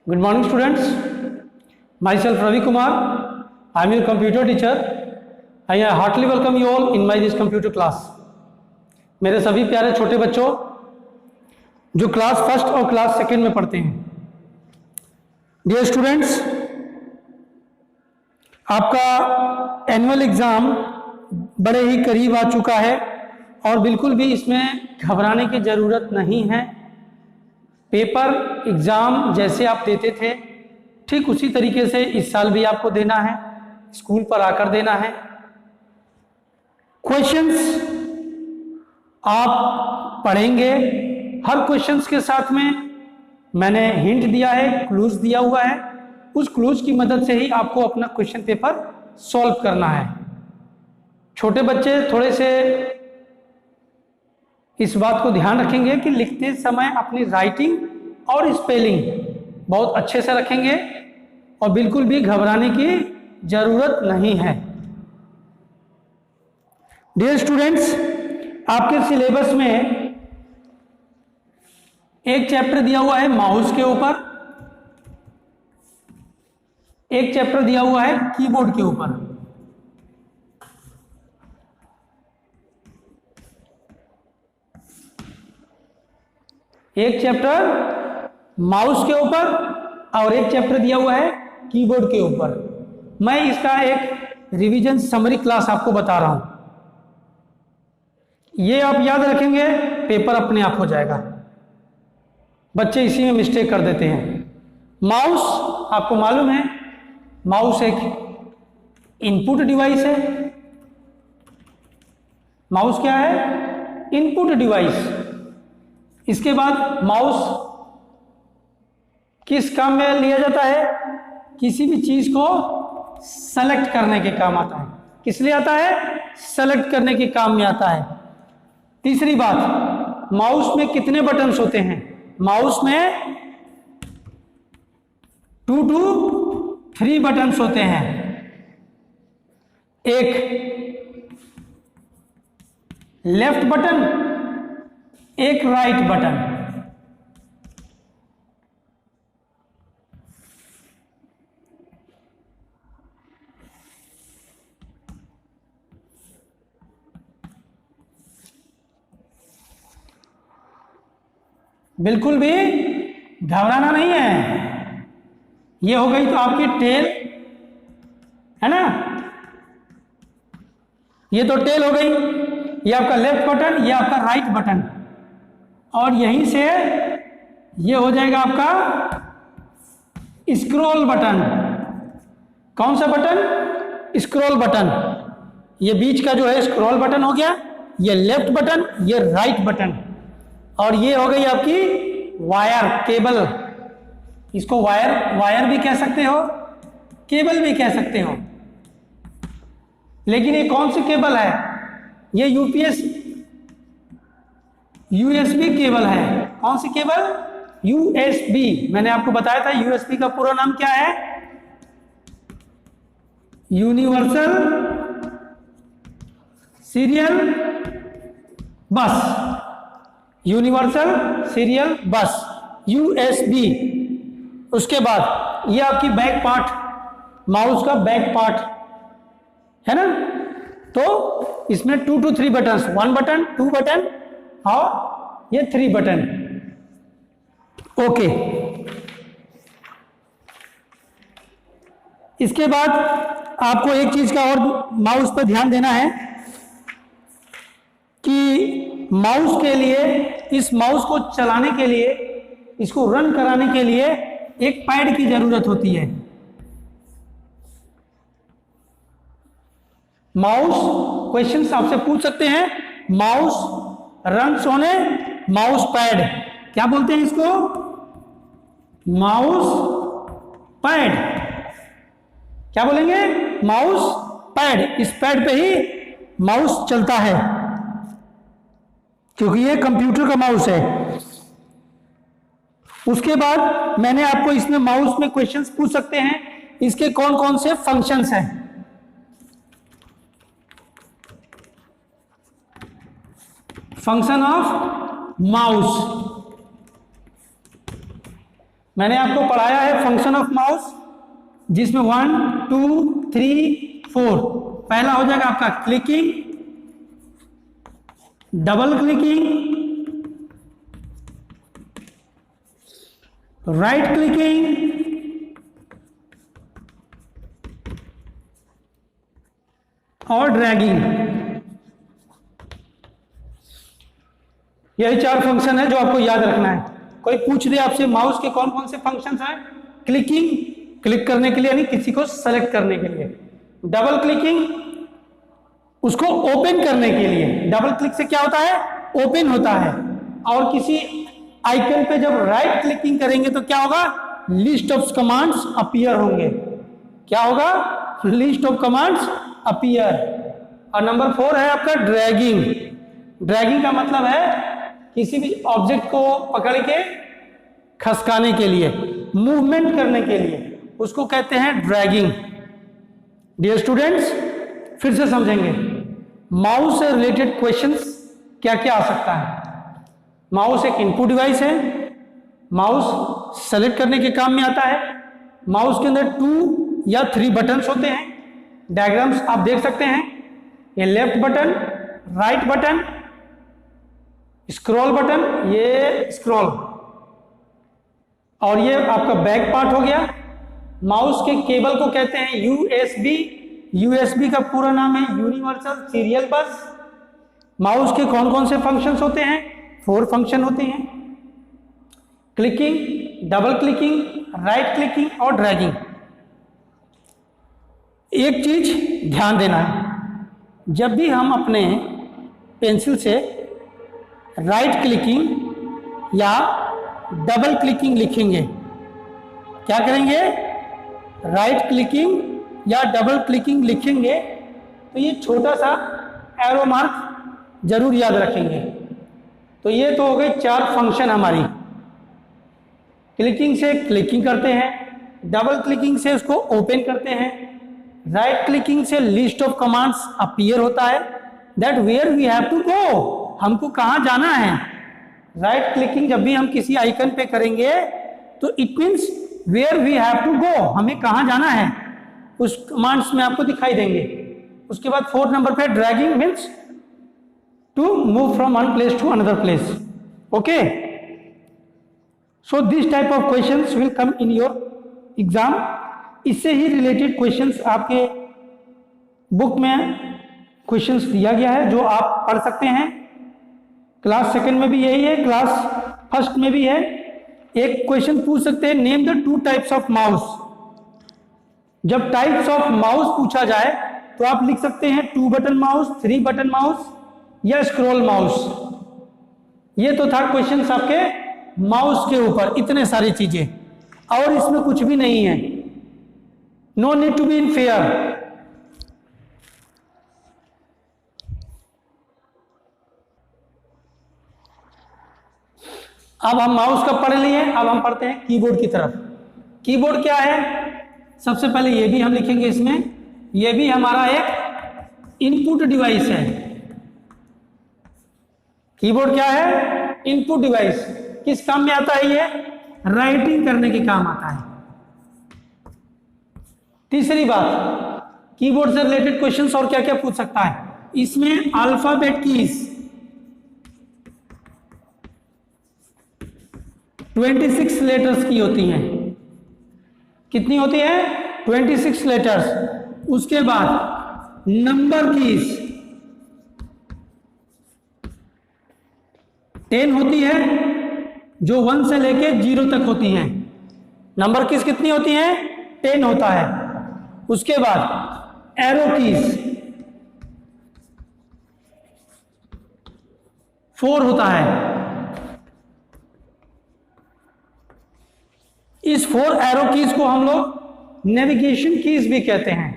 Good morning, students. Myself Ravi Kumar. I am your computer teacher. I heartily welcome you all in my this computer class. मेरे सभी प्यारे छोटे बच्चों जो class first और class second में पढ़ते हैं, डियर स्टूडेंट्स, आपका एनुअल एग्जाम बड़े ही करीब आ चुका है और बिल्कुल भी इसमें घबराने की ज़रूरत नहीं है। पेपर एग्ज़ाम जैसे आप देते थे ठीक उसी तरीके से इस साल भी आपको देना है, स्कूल पर आकर देना है। क्वेश्चंस आप पढ़ेंगे, हर क्वेश्चंस के साथ में मैंने हिंट दिया है, क्लूज दिया हुआ है। उस क्लूज की मदद से ही आपको अपना क्वेश्चन पेपर सॉल्व करना है। छोटे बच्चे थोड़े से इस बात को ध्यान रखेंगे कि लिखते समय अपनी राइटिंग और स्पेलिंग बहुत अच्छे से रखेंगे और बिल्कुल भी घबराने की जरूरत नहीं है। डियर स्टूडेंट्स, आपके सिलेबस में एक चैप्टर दिया हुआ है माउस के ऊपर, एक चैप्टर दिया हुआ है कीबोर्ड के ऊपर। एक चैप्टर माउस के ऊपर और एक चैप्टर दिया हुआ है कीबोर्ड के ऊपर। मैं इसका एक रिवीजन समरी क्लास आपको बता रहा हूं, ये आप याद रखेंगे, पेपर अपने आप हो जाएगा। बच्चे इसी में मिस्टेक कर देते हैं। माउस आपको मालूम है, माउस एक इनपुट डिवाइस है। माउस क्या है? Input device. इसके बाद माउस किस काम में लिया जाता है? किसी भी चीज को सेलेक्ट करने के काम आता है। किस लिए आता है? सेलेक्ट करने के काम में आता है। तीसरी बात, माउस में कितने बटन्स होते हैं? माउस में 2 to 3 बटन्स होते हैं। एक लेफ्ट बटन, एक राइट बटन। बिल्कुल भी घबराना नहीं है। ये हो गई तो आपकी टेल, है ना? ये तो टेल हो गई, ये आपका लेफ्ट बटन, ये आपका राइट बटन, और यहीं से ये हो जाएगा आपका स्क्रॉल बटन। कौन सा बटन? Scroll button. ये बीच का जो है स्क्रॉल बटन हो गया, ये लेफ्ट बटन, ये राइट बटन, और ये हो गई आपकी वायर, केबल। इसको वायर भी कह सकते हो, केबल भी कह सकते हो। लेकिन ये कौन सी केबल है? ये यूएसबी केबल है। कौन सी केबल? यूएसबी। मैंने आपको बताया था यूएसबी का पूरा नाम क्या है? यूनिवर्सल सीरियल बस। यूनिवर्सल सीरियल बस, यूएसबी। उसके बाद ये आपकी बैक पार्ट, माउस का बैक पार्ट है ना? तो इसमें 2 to 3 बटन, 1 बटन, 2 बटन और ये 3 बटन। ओके। इसके बाद आपको एक चीज का और माउस पर ध्यान देना है कि माउस के लिए, इस माउस को चलाने के लिए, इसको रन कराने के लिए एक पैड की जरूरत होती है। माउस क्वेश्चंस आपसे पूछ सकते हैं, mouse runs on A mouse pad. क्या बोलते हैं इसको? Mouse pad. क्या बोलेंगे? Mouse pad. इस पैड पे ही माउस चलता है क्योंकि ये कंप्यूटर का माउस है। उसके बाद मैंने आपको इसमें माउस में क्वेश्चंस पूछ सकते हैं, इसके कौन कौन से फंक्शंस हैं। Function of mouse. मैंने आपको पढ़ाया है फंक्शन ऑफ माउस, जिसमें 1 2 3 4। पहला हो जाएगा आपका clicking, double clicking, right clicking, और ड्रैगिंग। यही 4 फंक्शन है जो आपको याद रखना है। कोई पूछ दे आपसे माउस के कौन कौन से फंक्शंस हैं? क्लिकिंग, क्लिक करने के लिए, यानी किसी को सेलेक्ट करने के लिए। डबल क्लिकिंग, उसको ओपन करने के लिए। डबल क्लिक से क्या होता है? ओपन होता है। और किसी आइकन पे जब राइट क्लिकिंग करेंगे तो क्या होगा? लिस्ट ऑफ कमांड्स अपीयर होंगे। क्या होगा? List of commands appear. और नंबर 4 है आपका ड्रैगिंग। ड्रैगिंग का मतलब है किसी भी ऑब्जेक्ट को पकड़ के खसकाने के लिए, मूवमेंट करने के लिए, उसको कहते हैं ड्रैगिंग। डियर स्टूडेंट्स, फिर से समझेंगे माउस से रिलेटेड क्वेश्चंस क्या क्या आ सकता है। माउस एक इनपुट डिवाइस है, माउस सेलेक्ट करने के काम में आता है। माउस के अंदर 2 या 3 बटन्स होते हैं। डायग्राम्स आप देख सकते हैं, ये left button, right button, scroll button, ये स्क्रॉल, और ये आपका बैक पार्ट हो गया। माउस के केबल को कहते हैं यूएसबी। यूएसबी का पूरा नाम है यूनिवर्सल सीरियल बस। माउस के कौन कौन से फंक्शंस होते हैं? 4 फंक्शन होते हैं, clicking, double clicking, right clicking और ड्रैगिंग। एक चीज ध्यान देना है, जब भी हम अपने पेंसिल से राइट क्लिकिंग या डबल क्लिकिंग लिखेंगे, क्या करेंगे? राइट क्लिकिंग या डबल क्लिकिंग लिखेंगे तो ये छोटा सा एरो मार्क जरूर याद रखेंगे। तो ये तो हो गए 4 फंक्शन हमारी। क्लिकिंग से क्लिकिंग करते हैं, डबल क्लिकिंग से उसको ओपन करते हैं, राइट क्लिकिंग से लिस्ट ऑफ कमांड्स अपीयर होता है, that where we have to go, हमको कहाँ जाना है। राइट क्लिकिंग जब भी हम किसी आइकन पे करेंगे तो it means where we have to go, हमें कहाँ जाना है, उस कमांड्स में आपको दिखाई देंगे। उसके बाद 4th नंबर पे dragging means to move from one place to another place. Okay, so this type of questions will come in your exam. इससे ही रिलेटेड क्वेश्चंस आपके बुक में क्वेश्चंस दिया गया है जो आप पढ़ सकते हैं। क्लास 2nd में भी यही है, क्लास 1st में भी है। एक क्वेश्चन पूछ सकते हैं, name the 2 types of mouse. जब टाइप्स ऑफ माउस पूछा जाए तो आप लिख सकते हैं 2 बटन माउस, 3 बटन माउस या स्क्रॉल माउस। ये तो था क्वेश्चंस आपके माउस के ऊपर, इतने सारी चीजें, और इसमें कुछ भी नहीं है। No need to be in fair. अब हम माउस का पढ़ लिए, अब हम पढ़ते हैं कीबोर्ड की तरफ। कीबोर्ड क्या है? सबसे पहले ये भी हम लिखेंगे इसमें, ये भी हमारा एक इनपुट डिवाइस है। कीबोर्ड क्या है? Input device. किस काम में आता है ये? राइटिंग करने के काम आता है। तीसरी बात, कीबोर्ड से रिलेटेड क्वेश्चंस और क्या क्या पूछ सकता है? इसमें अल्फाबेट कीज 26 लेटर्स की होती हैं। कितनी होती है? 26 लेटर्स। उसके बाद नंबर कीज 10 होती है, जो 1 से लेके 0 तक होती हैं। नंबर कीज कितनी होती हैं? 10 होता है। उसके बाद एरो कीज 4 होता है। इस 4 एरो कीज को हम लोग नेविगेशन कीज भी कहते हैं।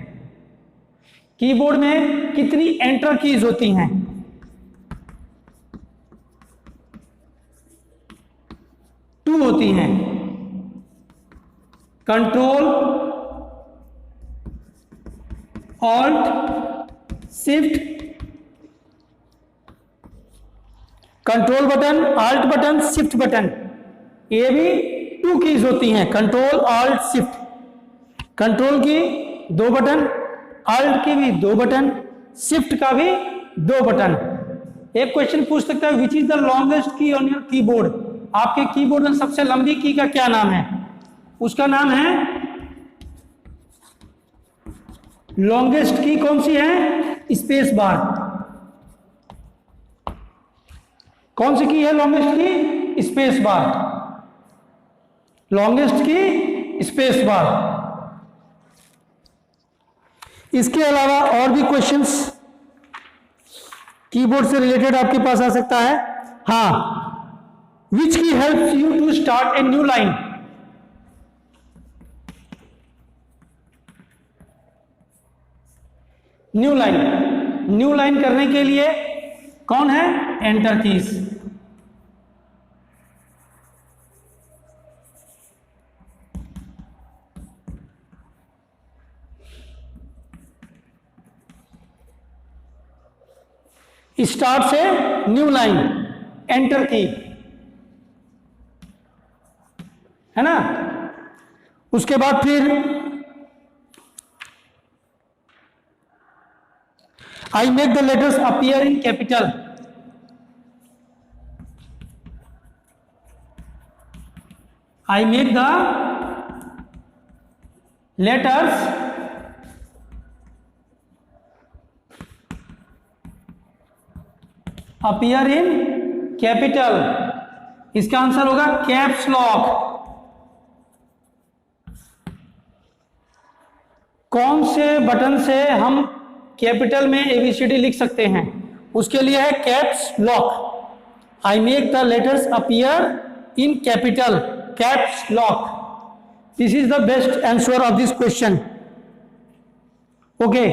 कीबोर्ड में कितनी एंटर कीज होती हैं? 2 होती हैं। Control, alt, shift, control button, alt button, shift button, ये भी 2 2 कीज होती हैं, कंट्रोल ऑल्ट शिफ्ट। कंट्रोल की 2 बटन, ऑल्ट की भी 2 बटन, शिफ्ट का भी 2 बटन। एक क्वेश्चन पूछ सकता है which is the longest key on your keyboard, आपके कीबोर्ड में सबसे लंबी की का क्या नाम है? उसका नाम है, लॉन्गेस्ट की कौन सी है? Space bar. कौन सी की है longest key? Space bar. Longest key space bar. इसके अलावा और भी क्वेश्चंस कीबोर्ड से रिलेटेड आपके पास आ सकता है। हाँ, which key helps you to start a new line? New line करने के लिए कौन है? Enter keys. स्टार्ट से न्यू लाइन, एंटर की है ना। उसके बाद फिर I make the letters appear in capital. I make the letters appear in capital. इसका आंसर होगा कैप्स लॉक। कौन से बटन से हम कैपिटल में एबीसीडी लिख सकते हैं? उसके लिए है caps lock. I make the letters appear in capital, caps lock. This is the best answer of this question. Okay,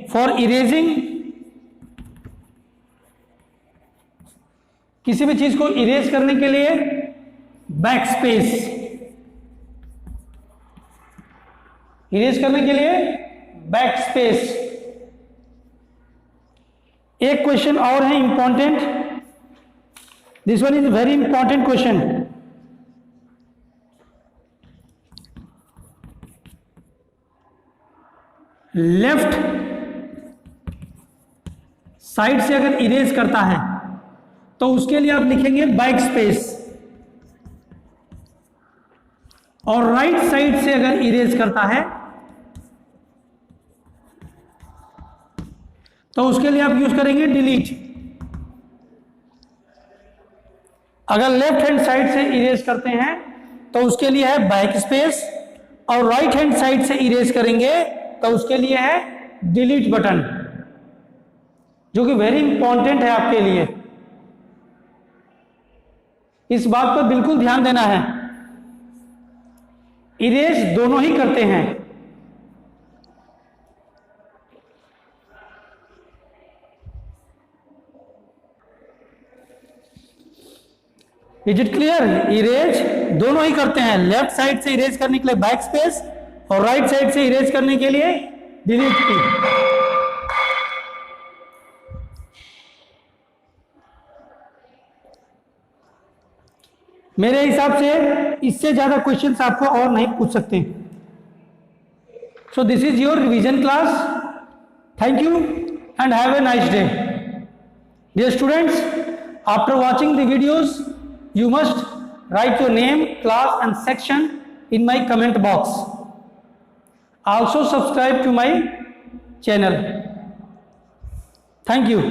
for erasing, किसी भी चीज को इरेज करने के लिए बैक स्पेस, इरेज करने के लिए बैक स्पेस। एक क्वेश्चन और है important, this one is very important question. Left side से अगर इरेज करता है तो उसके लिए आप लिखेंगे बैक स्पेस, और राइट साइड से अगर इरेज करता है तो उसके लिए आप यूज करेंगे डिलीट। अगर लेफ्ट हैंड साइड से इरेज करते हैं तो उसके लिए है बैक स्पेस, और राइट हैंड साइड से इरेज करेंगे तो उसके लिए है डिलीट बटन, जो कि वेरी इंपॉर्टेंट है आपके लिए। इस बात पर बिल्कुल ध्यान देना है, इरेज दोनों ही करते हैं। Is it clear? इरेज दोनों ही करते हैं, लेफ्ट साइड से इरेज करने के लिए बैक स्पेस और राइट साइड से इरेज करने के लिए डिलीट की। मेरे हिसाब से इससे ज्यादा क्वेश्चंस आपको और नहीं पूछ सकते। So this is your revision class. Thank you and have a nice day. Dear students, after watching the videos you must write your name, class and section in my comment box. Also subscribe to my channel. Thank you.